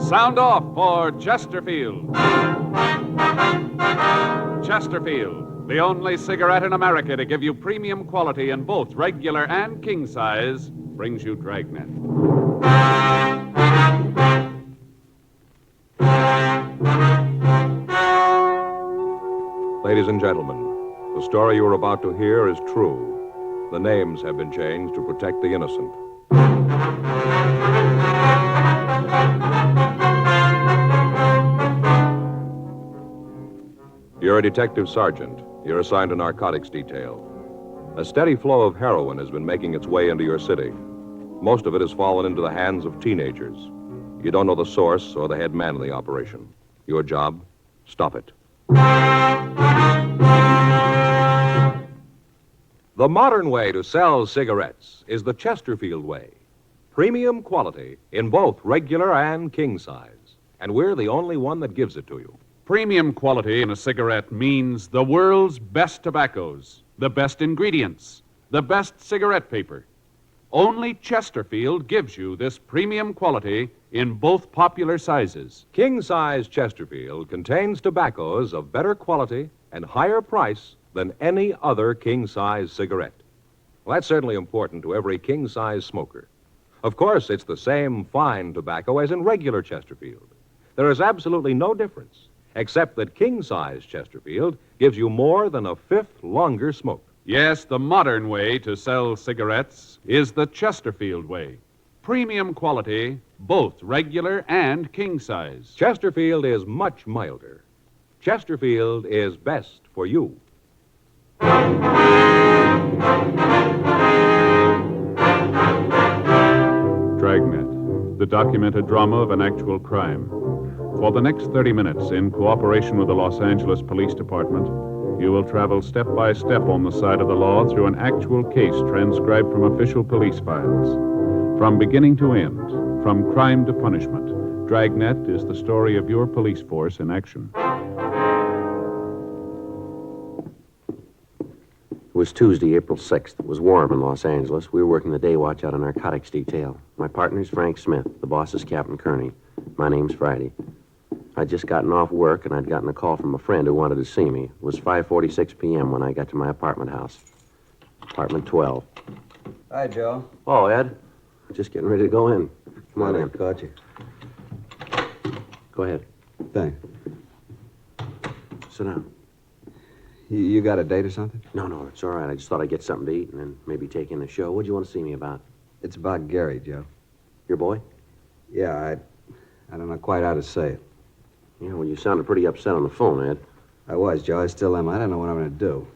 Sound off for Chesterfield. Chesterfield, the only cigarette in America to give you premium quality in both regular and king size, brings you Dragnet. Ladies and gentlemen, the story you are about to hear is true. The names have been changed to protect the innocent. You're a detective sergeant. You're assigned to narcotics detail. A steady flow of heroin has been making its way into your city. Most of it has fallen into the hands of teenagers. You don't know the source or the head man of the operation. Your job, stop it. The modern way to sell cigarettes is the Chesterfield way. Premium quality in both regular and king size. And we're the only one that gives it to you. Premium quality in a cigarette means the world's best tobaccos, the best ingredients, the best cigarette paper. Only Chesterfield gives you this premium quality in both popular sizes. King-size Chesterfield contains tobaccos of better quality and higher price than any other king-size cigarette. Well, that's certainly important to every king-size smoker. Of course, it's the same fine tobacco as in regular Chesterfield. There is absolutely no difference, except that king-size Chesterfield gives you more than a fifth longer smoke. Yes, the modern way to sell cigarettes is the Chesterfield way. Premium quality, both regular and king size. Chesterfield is much milder. Chesterfield is best for you. Dragnet, the documented drama of an actual crime. For the next 30 minutes, in cooperation with the Los Angeles Police Department, you will travel step by step on the side of the law through an actual case transcribed from official police files. From beginning to end, from crime to punishment, Dragnet is the story of your police force in action. It was Tuesday, April 6th. It was warm in Los Angeles. We were working the day watch out of narcotics detail. My partner's Frank Smith. The boss is Captain Kearney. My name's Friday. I'd just gotten off work, and I'd gotten a call from a friend who wanted to see me. It was 5:46 p.m. when I got to my apartment house. Apartment 12. Hi, Joe. Oh, Ed. Just getting ready to go in. Come on in. Caught you. Go ahead. Thanks. Sit down. You got a date or something? No, it's all right. I just thought I'd get something to eat and then maybe take in a show. What'd you want to see me about? It's about Gary, Joe. Your boy? Yeah, I don't know quite how to say it. Yeah, well, you sounded pretty upset on the phone, Ed. I was, Joe. I still am. I don't know what I'm going to do.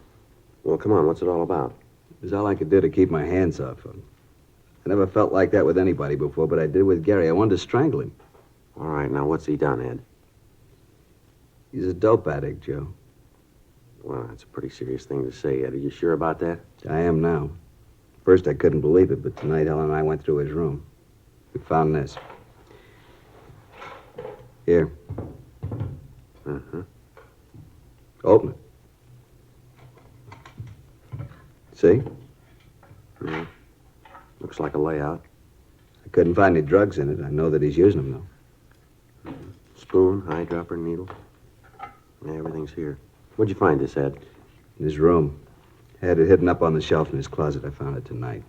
Well, come on. What's it all about? It was all I could do to keep my hands off him. I never felt like that with anybody before, but I did with Gary. I wanted to strangle him. All right, now what's he done, Ed? He's a dope addict, Joe. Well, that's a pretty serious thing to say, Ed. Are you sure about that? I am now. First, I couldn't believe it, but tonight, Helen and I went through his room. We found this. Here. Uh-huh. Open it. See? Yeah. Looks like a layout. I couldn't find any drugs in it. I know that he's using them, though. Spoon, eyedropper, needle. Yeah, everything's here. Where'd you find this, Ed? In his room. Had it hidden up on the shelf in his closet. I found it tonight.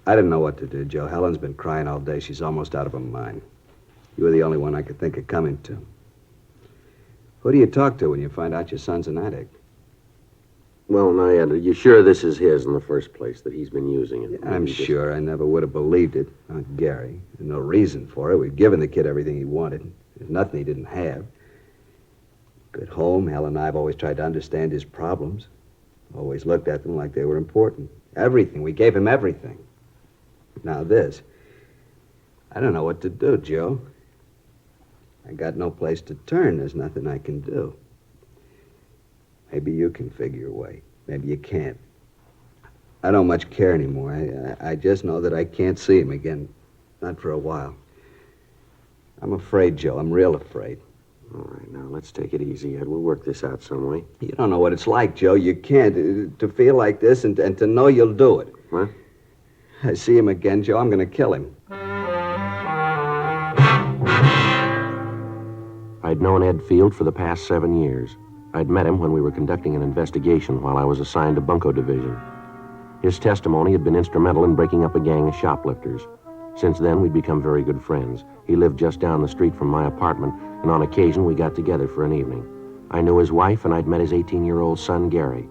I didn't know what to do, Joe. Helen's been crying all day. She's almost out of her mind. You were the only one I could think of coming to. Who do you talk to when you find out your son's an addict? Well, now, Ed, are you sure this is his in the first place, that he's been using it? Yeah, I'm sure. I never would have believed it. Not Gary. There's no reason for it. We've given the kid everything he wanted. There's nothing he didn't have. Good home. Helen and I have always tried to understand his problems. Always looked at them like they were important. Everything. We gave him everything. Now this. I don't know what to do, Joe. I got no place to turn. There's nothing I can do. Maybe you can figure a way. Maybe you can't. I don't much care anymore. I just know that I can't see him again. Not for a while. I'm afraid, Joe. I'm real afraid. All right, now, let's take it easy, Ed. We'll work this out some way. You don't know what it's like, Joe. You can't. To feel like this and to know you'll do it. What? I see him again, Joe. I'm going to kill him. I'd known Ed Field for the past 7 years. I'd met him when we were conducting an investigation while I was assigned to Bunco Division. His testimony had been instrumental in breaking up a gang of shoplifters. Since then, we'd become very good friends. He lived just down the street from my apartment, and on occasion we got together for an evening. I knew his wife, and I'd met his 18-year-old son, Gary.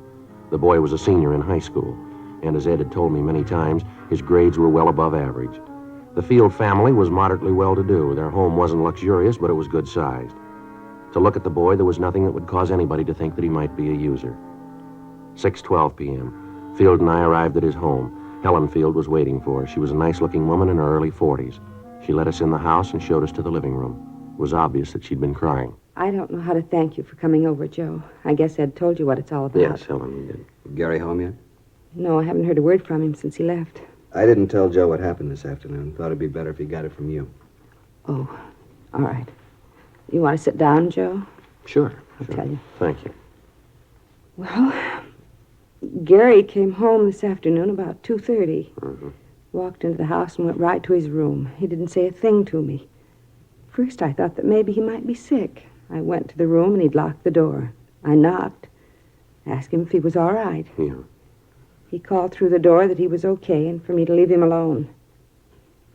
The boy was a senior in high school, and as Ed had told me many times, his grades were well above average. The Field family was moderately well-to-do. Their home wasn't luxurious, but it was good-sized. To look at the boy, there was nothing that would cause anybody to think that he might be a user. 6:12 p.m. Field and I arrived at his home. Helen Field was waiting for us. She was a nice-looking woman in her early 40s. She led us in the house and showed us to the living room. It was obvious that she'd been crying. I don't know how to thank you for coming over, Joe. I guess Ed told you what it's all about. Yes, Helen, we did. Gary home yet? No, I haven't heard a word from him since he left. I didn't tell Joe what happened this afternoon. Thought it'd be better if he got it from you. Oh, all right. You want to sit down, Joe? Sure. I'll tell you. Thank you. Well, Gary came home this afternoon about 2:30. Mm-hmm. Walked into the house and went right to his room. He didn't say a thing to me. First, I thought that maybe he might be sick. I went to the room and he'd locked the door. I knocked, asked him if he was all right. Yeah. He called through the door that he was okay and for me to leave him alone.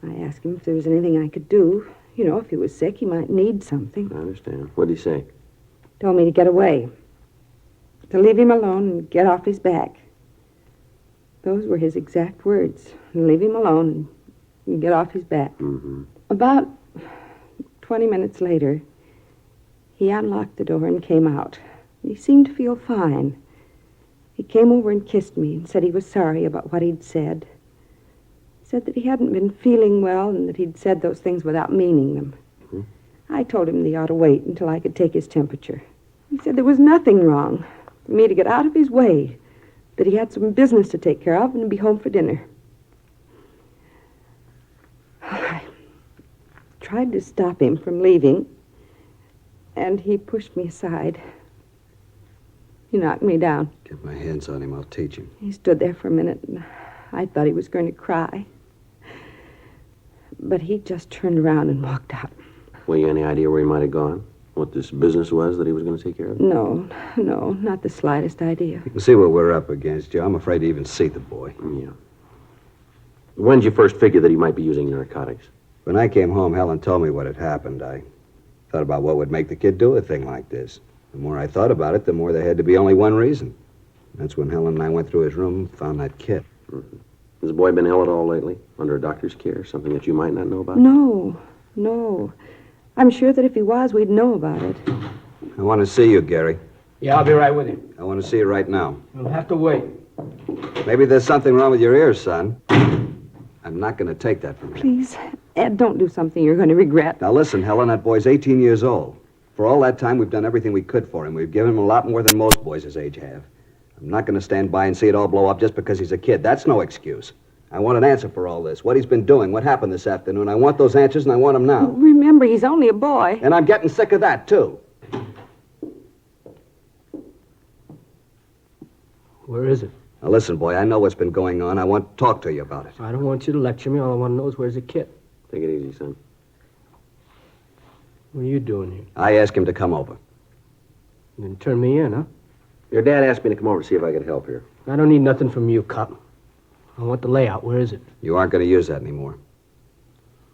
I asked him if there was anything I could do. You know, if he was sick, he might need something. I understand. What'd he say? Told me to get away. To leave him alone and get off his back. Those were his exact words. Leave him alone and get off his back. Mm-hmm. About 20 minutes later, he unlocked the door and came out. He seemed to feel fine. He came over and kissed me and said he was sorry about what he'd said. Said that he hadn't been feeling well and that he'd said those things without meaning them. Mm-hmm. I told him that he ought to wait until I could take his temperature. He said there was nothing wrong, for me to get out of his way, that he had some business to take care of and be home for dinner. I tried to stop him from leaving, and he pushed me aside. He knocked me down. Get my hands on him, I'll teach him. He stood there for a minute, and I thought he was going to cry. But he just turned around and walked out. Well, you any idea where he might have gone? What this business was that he was going to take care of? No, not the slightest idea. You can see what we're up against, Joe. I'm afraid to even see the boy. Yeah. When did you first figure that he might be using narcotics? When I came home, Helen told me what had happened. I thought about what would make the kid do a thing like this. The more I thought about it, the more there had to be only one reason. That's when Helen and I went through his room and found that kit. Mm-hmm. Has the boy been ill at all lately? Under a doctor's care? Something that you might not know about? No. I'm sure that if he was, we'd know about it. I want to see you, Gary. Yeah, I'll be right with you. I want to see you right now. You'll have to wait. Maybe there's something wrong with your ears, son. I'm not going to take that from you. Please, Ed, don't do something you're going to regret. Now listen, Helen, that boy's 18 years old. For all that time, we've done everything we could for him. We've given him a lot more than most boys his age have. I'm not going to stand by and see it all blow up just because he's a kid. That's no excuse. I want an answer for all this. What he's been doing, what happened this afternoon. I want those answers, and I want them now. Remember, he's only a boy. And I'm getting sick of that, too. Where is it? Now listen, boy, I know what's been going on. I want to talk to you about it. I don't want you to lecture me. All I want to know is where's the kid. Take it easy, son. What are you doing here? I asked him to come over. You didn't turn me in, huh? Your dad asked me to come over to see if I could help here. I don't need nothing from you, cop. I want the layout. Where is it? You aren't going to use that anymore.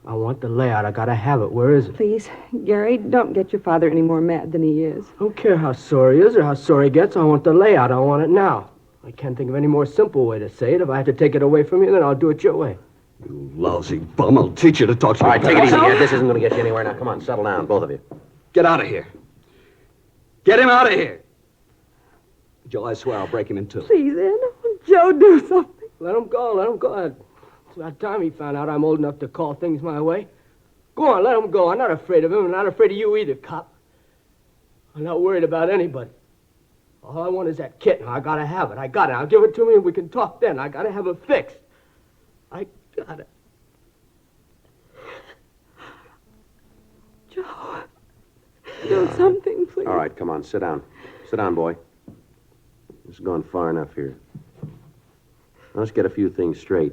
I want the layout. I gotta have it. Where is it? Please, Gary, don't get your father any more mad than he is. I don't care how sore he is or how sore he gets. I want the layout. I want it now. I can't think of any more simple way to say it. If I have to take it away from you, then I'll do it your way. You lousy bum. I'll teach you to talk to All right, take it easy, Ed. This isn't going to get you anywhere. Now, come on, settle down, both of you. Get out of here. Get him out of here. Joe, I swear I'll break him in two. Please, Ed, Joe, do something. Let him go. Let him go. It's about time he found out I'm old enough to call things my way. Go on, let him go. I'm not afraid of him. I'm not afraid of you either, cop. I'm not worried about anybody. All I want is that kit. I gotta have it. I got it. I'll give it to me and we can talk then. I gotta have it fixed. I got it. Joe, do something, please. All right, come on, sit down. Sit down, boy. This has gone far enough here. Now, let's get a few things straight.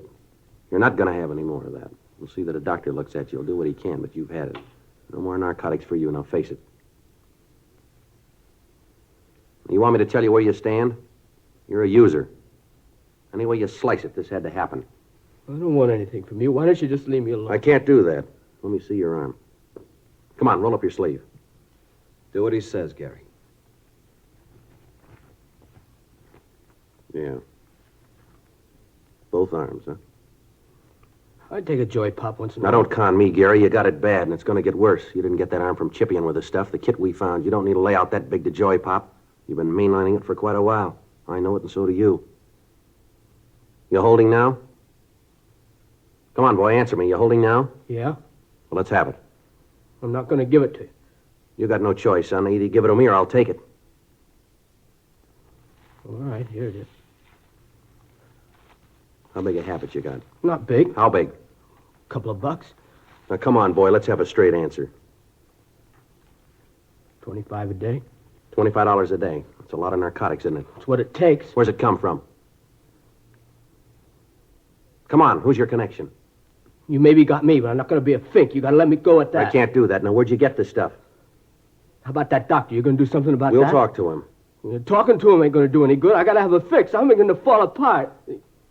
You're not going to have any more of that. We'll see that a doctor looks at you. He'll do what he can, but you've had it. No more narcotics for you, now face it. You want me to tell you where you stand? You're a user. Any way you slice it, this had to happen. I don't want anything from you. Why don't you just leave me alone? I can't do that. Let me see your arm. Come on, roll up your sleeve. Do what he says, Gary. Yeah. Both arms, huh? I'd take a joy pop once in a Now, while. don't con me, Gary. You got it bad, and it's going to get worse. You didn't get that arm from chipping with the stuff. The kit we found. You don't need to lay out that big to joy pop. You've been mainlining it for quite a while. I know it, and so do you. You holding now? Come on, boy, answer me. You holding now? Yeah? Well, let's have it. I'm not going to give it to you. You got no choice, son. Either you give it to me or I'll take it. All right, here it is. How big a habit you got? Not big. How big? Couple of bucks. Now, come on, boy. Let's have a straight answer. 25 a day. $25 a day. That's a lot of narcotics, isn't it? That's what it takes. Where's it come from? Come on, who's your connection? You maybe got me, but I'm not going to be a fink. You got to let me go at that. I can't do that. Now, where'd you get this stuff? How about that doctor? You going to do something about We'll that? talk to him. Talking to him ain't going to do any good. I got to have a fix. I'm going to fall apart.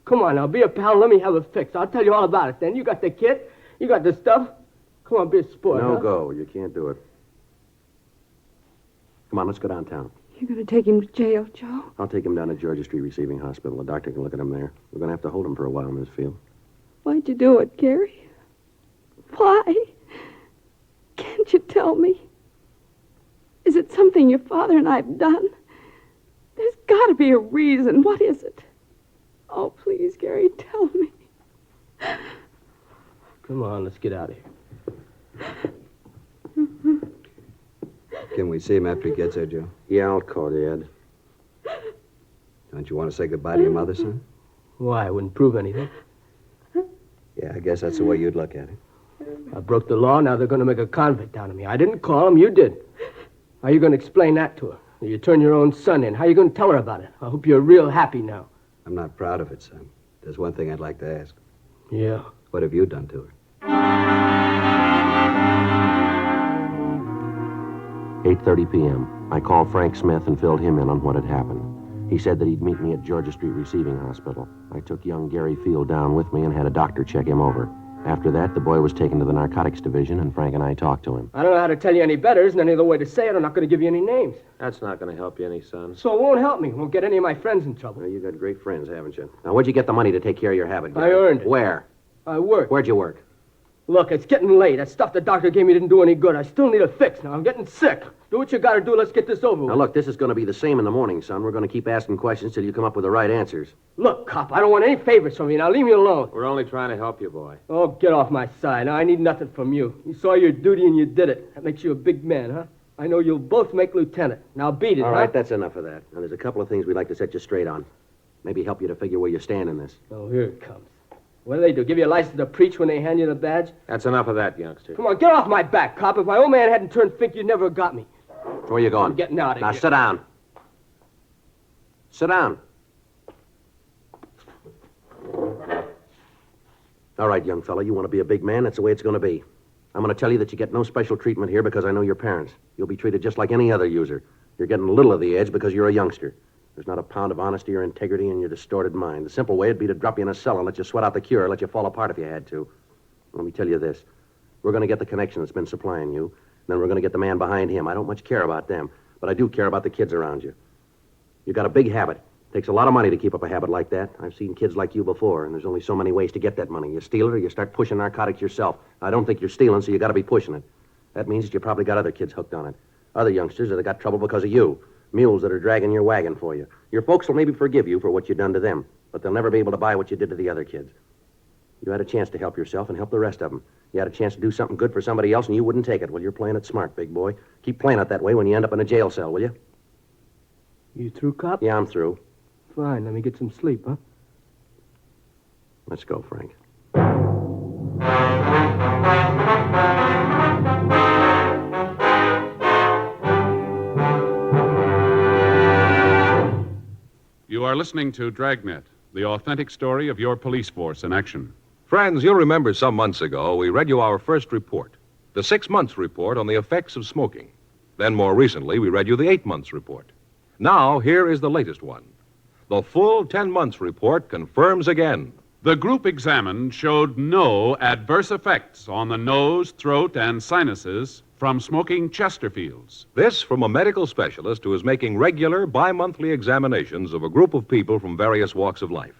Come on now, be a pal. Let me have a fix. I'll tell you all about it then. You got the kit. You got the stuff. Come on, be a sport. No huh? go. You can't do it. Come on, let's go downtown. You're going to take him to jail, Joe? I'll take him down to Georgia Street Receiving Hospital. The doctor can look at him there. We're going to have to hold him for a while, Miss Field. Why'd you do it, Gary? Why? Can't you tell me? Is it something your father and I have done? There's got to be a reason. What is it? Oh, please, Gary, tell me. Come on, let's get out of here. Can we see him after he gets there, Joe? Yeah, I'll call you, Ed. Don't you want to say goodbye to your mother, son? Why? It wouldn't prove anything. Yeah, I guess that's the way you'd look at it. I broke the law. Now they're going to make a convict out of me. I didn't call him. You did. How are you going to explain that to her? You turn your own son in. How are you going to tell her about it? I hope you're real happy now. I'm not proud of it, son. There's one thing I'd like to ask. Yeah. What have you done to her? 8:30 p.m. I called Frank Smith and filled him in on what had happened. He said that he'd meet me at Georgia Street Receiving Hospital. I took young Gary Field down with me and had a doctor check him over. After that, the boy was taken to the narcotics division, and Frank and I talked to him. I don't know how to tell you any better. Isn't any other way to say it. I'm not going to give you any names. That's not going to help you any, son. So it won't help me. It won't get any of my friends in trouble. Well, you got great friends, haven't you? Now, where'd you get the money to take care of your habit, I Gary? earned it. Where? I work. Where'd you work? Look, it's getting late. That stuff the doctor gave me didn't do any good. I still need a fix now. I'm getting sick. Do what you got to do. Let's get this over with. Now, look, this is going to be the same in the morning, son. We're going to keep asking questions till you come up with the right answers. Look, cop, I don't want any favors from you. Now leave me alone. We're only trying to help you, boy. Oh, get off my side. Now, I need nothing from you. You saw your duty and you did it. That makes you a big man, huh? I know you'll both make lieutenant. Now beat it, All huh? right, that's enough of that. Now, there's a couple of things we'd like to set you straight on. Maybe help you to figure where you stand in this. Oh, here it comes. What do? Give you a license to preach when they hand you the badge? That's enough of that, youngster. Come on, get off my back, cop. If my old man hadn't turned fink, you'd never have got me. Where you going? I'm getting out of Now, here. sit down. Sit down. All right, young fella, you want to be a big man? That's the way it's going to be. I'm going to tell you that you get no special treatment here because I know your parents. You'll be treated just like any other user. You're getting a little of the edge because you're a youngster. There's not a pound of honesty or integrity in your distorted mind. The simple way would be to drop you in a cell and let you sweat out the cure, let you fall apart if you had to. Let me tell you this. We're going to get the connection that's been supplying you, and then we're going to get the man behind him. I don't much care about them, but I do care about the kids around you. You got a big habit. Takes a lot of money to keep up a habit like that. I've seen kids like you before, and there's only so many ways to get that money. You steal it or you start pushing narcotics yourself. I don't think you're stealing, so you got to be pushing it. That means that you probably got other kids hooked on it. Other youngsters that have got trouble because of you. Mules that are dragging your wagon for you. Your folks will maybe forgive you for what you've done to them, but they'll never be able to buy what you did to the other kids. You had a chance to help yourself and help the rest of them. You had a chance to do something good for somebody else, and you wouldn't take it. Well, you're playing it smart, big boy. Keep playing it that way when you end up in a jail cell, will you? You through, cop? Yeah, I'm through. Fine, let me get some sleep, huh? Let's go, Frank. You are listening to Dragnet, the authentic story of your police force in action. Friends, you'll remember some months ago we read you our first report, the 6 months report on the effects of smoking. Then more recently, we read you the 8 months report. Now, here is the latest one. The full 10 months report confirms again. The group examined showed no adverse effects on the nose, throat, and sinuses from smoking Chesterfields. This from a medical specialist who is making regular bi-monthly examinations of a group of people from various walks of life.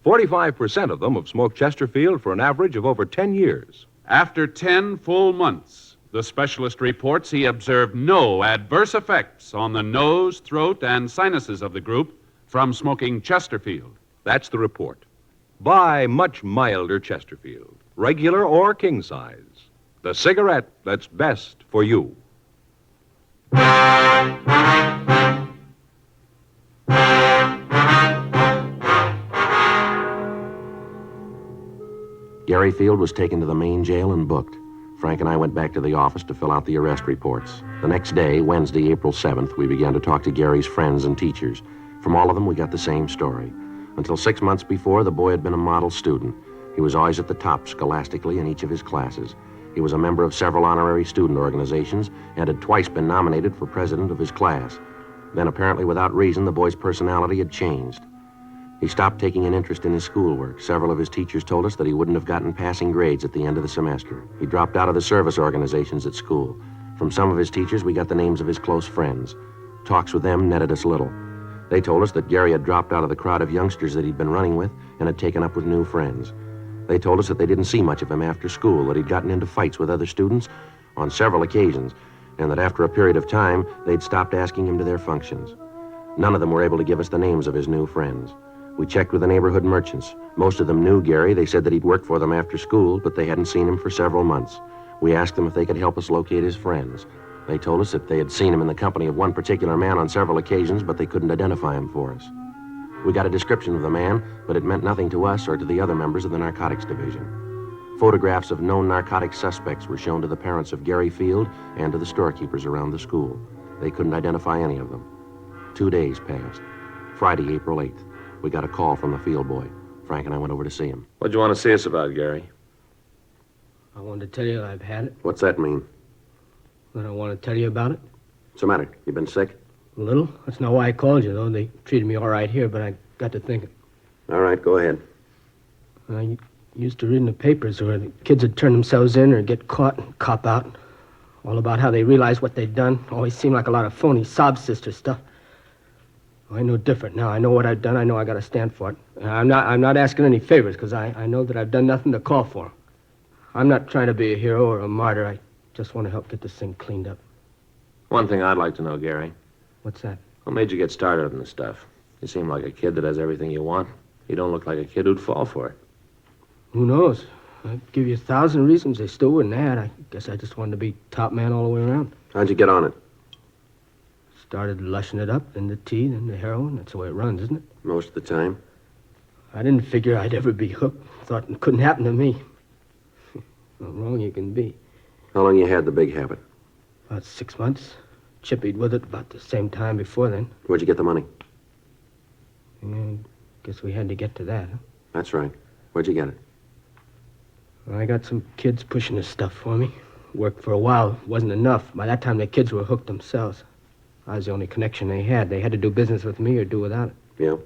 45% of them have smoked Chesterfield for an average of over 10 years. After 10 full months, the specialist reports he observed no adverse effects on the nose, throat, and sinuses of the group from smoking Chesterfield. That's the report. Buy much milder Chesterfield, regular or king size. The cigarette that's best for you. Gary Field was taken to the main jail and booked. Frank and I went back to the office to fill out the arrest reports. The next day, Wednesday, April 7th, we began to talk to Gary's friends and teachers. From all of them, we got the same story. Until 6 months before, the boy had been a model student. He was always at the top scholastically in each of his classes. He was a member of several honorary student organizations and had twice been nominated for president of his class. Then, apparently without reason, the boy's personality had changed. He stopped taking an interest in his schoolwork. Several of his teachers told us that he wouldn't have gotten passing grades at the end of the semester. He dropped out of the service organizations at school. From some of his teachers, we got the names of his close friends. Talks with them netted us little. They told us that Gary had dropped out of the crowd of youngsters that he'd been running with and had taken up with new friends. They told us that they didn't see much of him after school, that he'd gotten into fights with other students on several occasions, and that after a period of time, they'd stopped asking him to their functions. None of them were able to give us the names of his new friends. We checked with the neighborhood merchants. Most of them knew Gary. They said that he'd worked for them after school, but they hadn't seen him for several months. We asked them if they could help us locate his friends. They told us that they had seen him in the company of one particular man on several occasions, but they couldn't identify him for us. We got a description of the man, but it meant nothing to us or to the other members of the narcotics division. Photographs of known narcotics suspects were shown to the parents of Gary Field and to the storekeepers around the school. They couldn't identify any of them. 2 days passed. Friday, April 8th, we got a call from the field boy. Frank and I went over to see him. What'd you want to see us about, Gary? I wanted to tell you I've had it. What's that mean? Then I want to tell you about it. What's the matter? You been sick? A little. That's not why I called you, though. They treated me all right here, but I got to thinking. All right, go ahead. I used to read in the papers where the kids would turn themselves in or get caught and cop out. All about how they realized what they'd done. Always seemed like a lot of phony sob sister stuff. I know different now. I know what I've done. I know I got to stand for it. I'm not asking any favors because I know that I've done nothing to call for 'em. I'm not trying to be a hero or a martyr. I just want to help get this thing cleaned up. One thing I'd like to know, Gary. What's that? What made you get started on this stuff? You seem like a kid that has everything you want. You don't look like a kid who'd fall for it. Who knows? I'd give you 1,000 reasons they still wouldn't add. I guess I just wanted to be top man all the way around. How'd you get on it? Started lushing it up, then the tea, then the heroin. That's the way it runs, isn't it? Most of the time. I didn't figure I'd ever be hooked. Thought it couldn't happen to me. How wrong you can be. How long you had the big habit? About 6 months. Chippied with it about the same time before then. Where'd you get the money? Yeah, guess we had to get to that, huh? That's right. Where'd you get it? I got some kids pushing this stuff for me. Worked for a while. It wasn't enough. By that time, the kids were hooked themselves. I was the only connection they had. They had to do business with me or do without it. Yeah?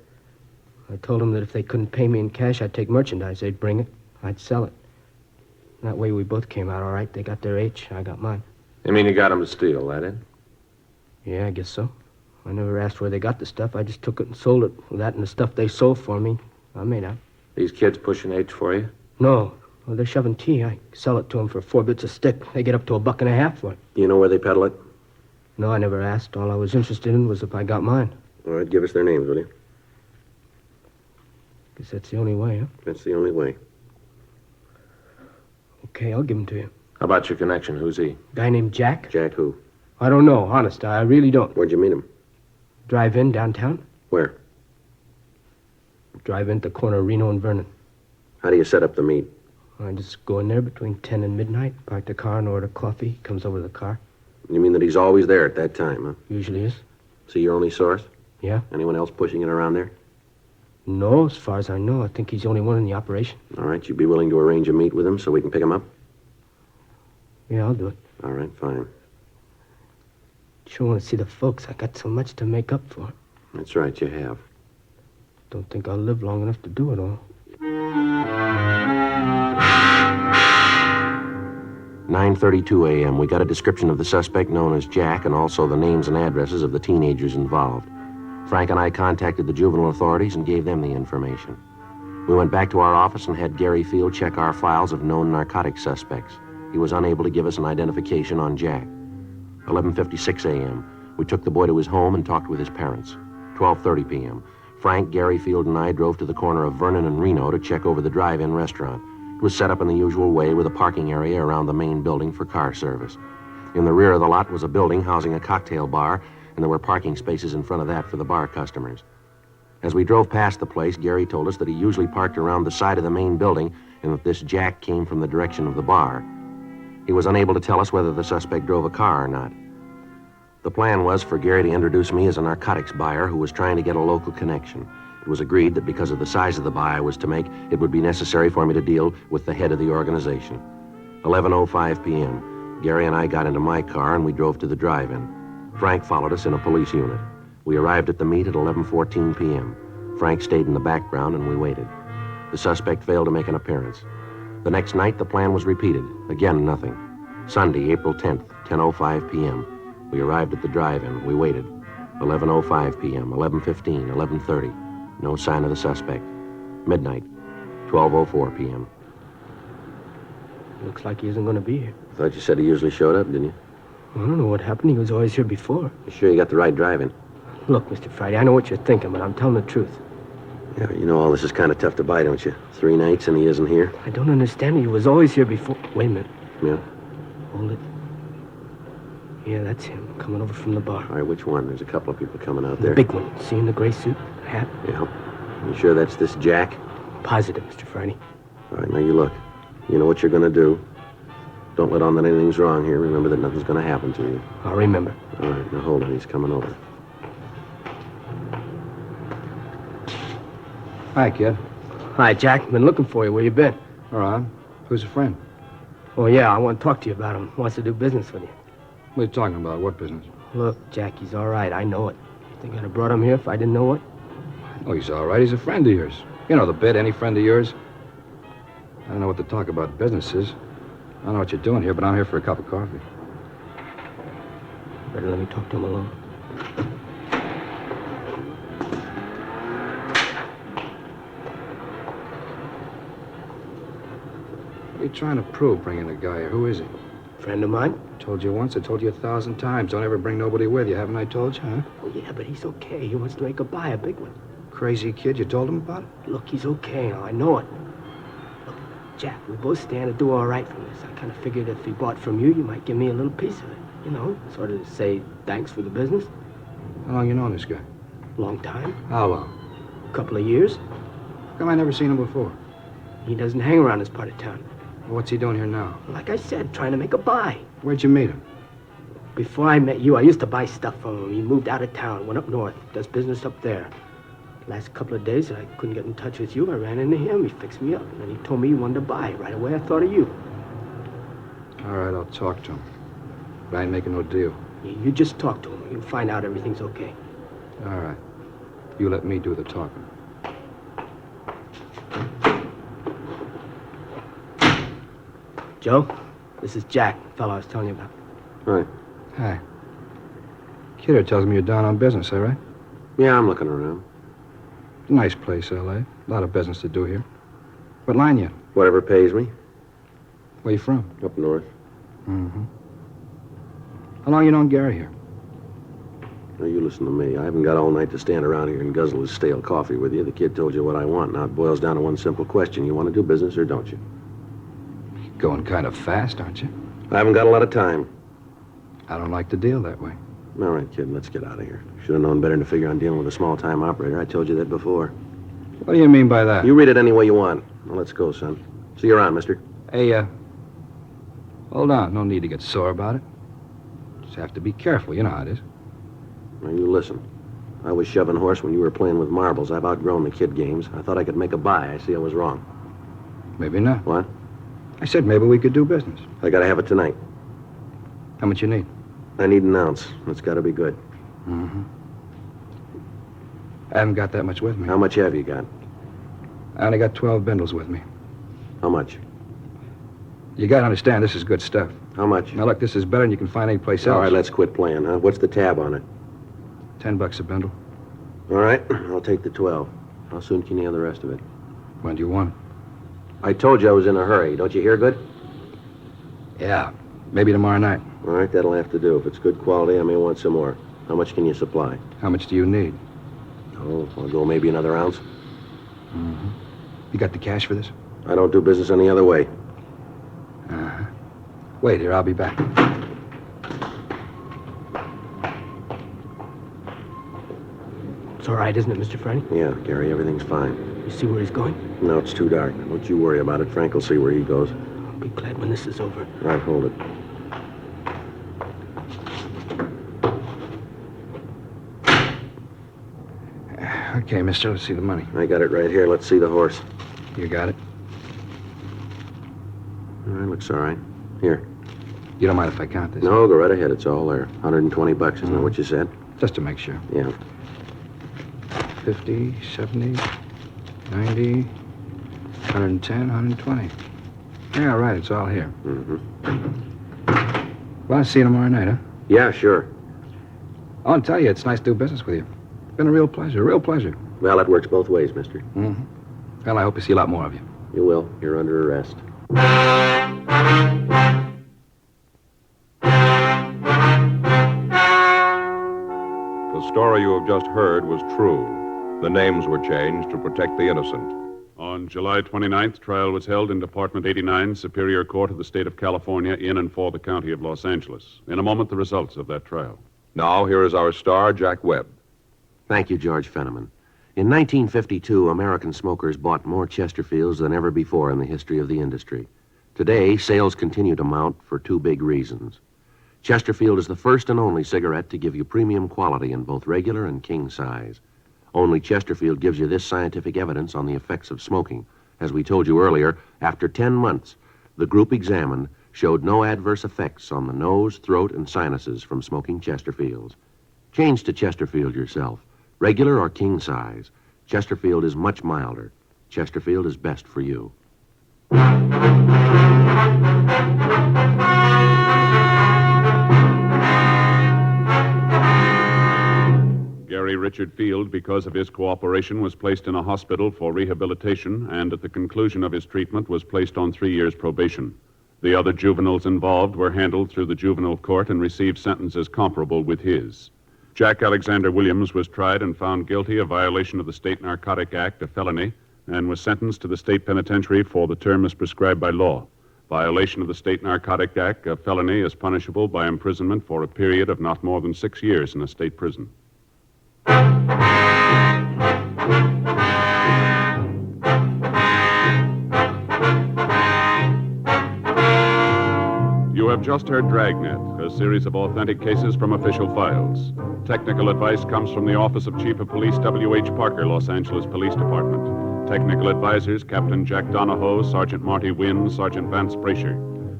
I told them that if they couldn't pay me in cash, I'd take merchandise. They'd bring it. I'd sell it. That way we both came out all right. They got their H, I got mine. You mean you got him to steal, that it? Yeah, I guess so. I never asked where they got the stuff. I just took it and sold it. With that and the stuff they sold for me, I made out. These kids pushing H for you? No. Well, they're shoving tea. I sell it to them for 4 bits a stick. They get up to $1.50 for it. Do you know where they peddle it? No, I never asked. All I was interested in was if I got mine. All right, give us their names, will you? Guess that's the only way, huh? That's the only way. Okay, I'll give them to you. How about your connection? Who's he? Guy named Jack? Jack who? I don't know, honest. I really don't. Where'd you meet him? Drive-in downtown? Where? Drive-in at the corner of Reno and Vernon. How do you set up the meet? I just go in there between 10 and midnight, park the car and order coffee. He comes over to the car. You mean that he's always there at that time, huh? Usually is. Is he your only source? Yeah. Anyone else pushing it around there? No, as far as I know. I think he's the only one in the operation. All right, you'd be willing to arrange a meet with him so we can pick him up? Yeah, I'll do it. All right, fine. Sure want to see the folks. I got so much to make up for. That's right, you have. Don't think I'll live long enough to do it all. 9:32 a.m. We got a description of the suspect known as Jack and also the names and addresses of the teenagers involved. Frank and I contacted the juvenile authorities and gave them the information. We went back to our office and had Gary Field check our files of known narcotic suspects. He was unable to give us an identification on Jack. 11:56 a.m. We took the boy to his home and talked with his parents. 12:30 p.m. Frank, Gary Field, and I drove to the corner of Vernon and Reno to check over the drive-in restaurant. It was set up in the usual way with a parking area around the main building for car service. In the rear of the lot was a building housing a cocktail bar, and there were parking spaces in front of that for the bar customers. As we drove past the place, Gary told us that he usually parked around the side of the main building and that this Jack came from the direction of the bar. He was unable to tell us whether the suspect drove a car or not. The plan was for Gary to introduce me as a narcotics buyer who was trying to get a local connection. It was agreed that because of the size of the buy I was to make, it would be necessary for me to deal with the head of the organization. 11:05 p.m. Gary and I got into my car and we drove to the drive-in. Frank followed us in a police unit. We arrived at the meet at 11:14 p.m. Frank stayed in the background and we waited. The suspect failed to make an appearance. The next night, the plan was repeated. Again, nothing. Sunday, April 10th, 10:05 p.m. We arrived at the drive-in. We waited. 11:05 p.m., 11:15, 11:30. No sign of the suspect. Midnight, 12:04 p.m. Looks like he isn't going to be here. Thought you said he usually showed up, didn't you? I don't know what happened. He was always here before. You sure you got the right drive-in? Look, Mr. Friday, I know what you're thinking, but I'm telling the truth. Yeah, you know all this is kind of tough to buy, don't you? 3 nights and he isn't here? I don't understand it. He was always here before. Wait a minute. Yeah? Hold it. Yeah, that's him, coming over from the bar. All right, which one? There's a couple of people coming out The there. big one. See in the gray suit, hat? Yeah. You sure that's this Jack? Positive, Mr. Friday. All right, now you look. You know what you're going to do. Don't let on that anything's wrong here. Remember that nothing's going to happen to you. I'll remember. All right, now hold on. He's coming over. Hi, kid. Hi, Jack. Been looking for you. Where you been? All right. Who's a friend? Oh, yeah, I want to talk to you about him. Wants to do business with you. What are you talking about? What business? Look, Jack, he's all right. I know it. You think I'd have brought him here if I didn't know it? Oh, he's all right. He's a friend of yours. You know the bit, any friend of yours. I don't know what to talk about business is. I don't know what you're doing here, but I'm here for a cup of coffee. Better let me talk to him alone. What are you trying to prove, bringing the guy here? Who is he? Friend of mine? Told you once, I told you 1,000 times. Don't ever bring nobody with you, haven't I told you, huh? Oh, yeah, but he's okay. He wants to make a buy, a big one. Crazy kid, you told him about it? Look, he's okay now. I know it. Look, Jack, we both stand to do all right from this. I kind of figured if he bought from you, you might give me a little piece of it. You know, sort of say thanks for the business. How long you known this guy? Long time. How long? A couple of years. How come I never seen him before? He doesn't hang around this part of town. What's he doing here now? Like I said, trying to make a buy. Where'd you meet him? Before I met you, I used to buy stuff from him. He moved out of town, went up north, does business up there. Last couple of days that I couldn't get in touch with you, I ran into him. He fixed me up, and then he told me he wanted to buy. Right away, I thought of you. All right, I'll talk to him. But I ain't making no deal. You just talk to him. You'll find out everything's okay. All right. You let me do the talking. Joe, this is Jack, the fellow I was telling you about. Right. Hi. Kidder tells me you're down on business, all right? Yeah, I'm looking around. Nice place, L.A. A lot of business to do here. What line you? Whatever pays me. Where you from? Up north. Mm-hmm. How long you known Gary here? Now, you listen to me. I haven't got all night to stand around here and guzzle his stale coffee with you. The kid told you what I want. Now, it boils down to one simple question. You want to do business or don't you? Going kind of fast, aren't you? I haven't got a lot of time. I don't like to deal that way. All right, kid, let's get out of here. Should have known better than to figure on dealing with a small-time operator. I told you that before. What do you mean by that? You read it any way you want. Now, let's go, son. See you around, mister. Hey, hold on. No need to get sore about it. Just have to be careful. You know how it is. Now, you listen. I was shoving horse when you were playing with marbles. I've outgrown the kid games. I thought I could make a buy. I see I was wrong. Maybe not. What? I said maybe we could do business. I gotta have it tonight. How much you need? I need an ounce. It's got to be good. Mm-hmm. I haven't got that much with me. How much have you got? I only got 12 bindles with me. How much? You gotta understand, this is good stuff. How much? Now, look, this is better than you can find anyplace else. All right, let's quit playing, huh? What's the tab on it? $10 a bindle. All right, I'll take the 12. How soon can you have the rest of it? When do you want it? I told you I was in a hurry. Don't you hear good? Yeah, maybe tomorrow night. All right, that'll have to do. If it's good quality, I may want some more. How much can you supply? How much do you need? Oh, I'll go maybe another ounce. Mm-hmm. You got the cash for this? I don't do business any other way. Uh-huh. Wait here, I'll be back. It's all right, isn't it, Mr. Frank? Yeah, Gary, everything's fine. You see where he's going? No, it's too dark. Don't you worry about it. Frank will see where he goes. I'll be glad when this is over. All right, hold it. Okay, mister, let's see the money. I got it right here. Let's see the horse. You got it? All right, looks all right. Here. You don't mind if I count this? No, go right ahead. It's all there. $120, isn't that what you said? Just to make sure. Yeah. 50, 70, 90, 110, 120. Yeah, right, it's all here. Mm-hmm. Well, I'll see you tomorrow night, huh? Yeah, sure. I want to tell you, it's nice to do business with you. It's been a real pleasure. Well, it works both ways, mister. Mm-hmm. Well, I hope to see a lot more of you. You will. You're under arrest. The story you have just heard was true. The names were changed to protect the innocent. On July 29th, trial was held in Department 89, Superior Court of the State of California, in and for the County of Los Angeles. In a moment, the results of that trial. Now, here is our star, Jack Webb. Thank you, George Fenneman. In 1952, American smokers bought more Chesterfields than ever before in the history of the industry. Today, sales continue to mount for two big reasons. Chesterfield is the first and only cigarette to give you premium quality in both regular and king size. Only Chesterfield gives you this scientific evidence on the effects of smoking. As we told you earlier, after 10 months, the group examined showed no adverse effects on the nose, throat, and sinuses from smoking Chesterfields. Change to Chesterfield yourself, regular or king size. Chesterfield is much milder. Chesterfield is best for you. Gary Richard Field, because of his cooperation, was placed in a hospital for rehabilitation and at the conclusion of his treatment was placed on 3 years probation. The other juveniles involved were handled through the juvenile court and received sentences comparable with his. Jack Alexander Williams was tried and found guilty of violation of the State Narcotic Act, a felony, and was sentenced to the state penitentiary for the term as prescribed by law. Violation of the State Narcotic Act, a felony, is punishable by imprisonment for a period of not more than 6 years in a state prison. You have just heard Dragnet, a series of authentic cases from official files. Technical advice comes from the Office of Chief of Police W.H. Parker, Los Angeles Police Department. Technical advisors, Captain Jack Donahoe, Sergeant Marty Wynn, Sergeant Vance Brasher.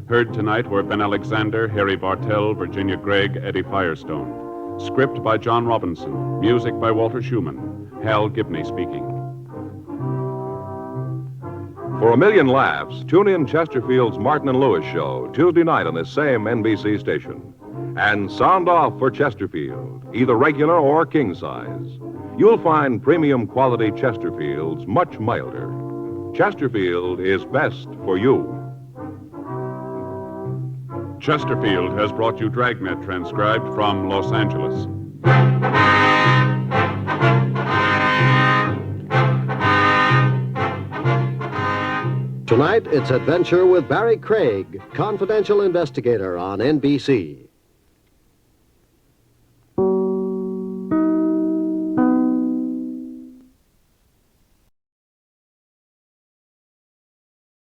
Heard tonight were Ben Alexander, Harry Bartell, Virginia Gregg, Eddie Firestone. Script by John Robinson. Music by Walter Schumann. Hal Gibney speaking. For a million laughs, tune in Chesterfield's Martin and Lewis show Tuesday night on this same NBC station. And sound off for Chesterfield, either regular or king size. You'll find premium quality Chesterfields much milder. Chesterfield is best for you. Chesterfield has brought you Dragnet, transcribed from Los Angeles. Tonight, it's Adventure with Barry Craig, confidential investigator on NBC.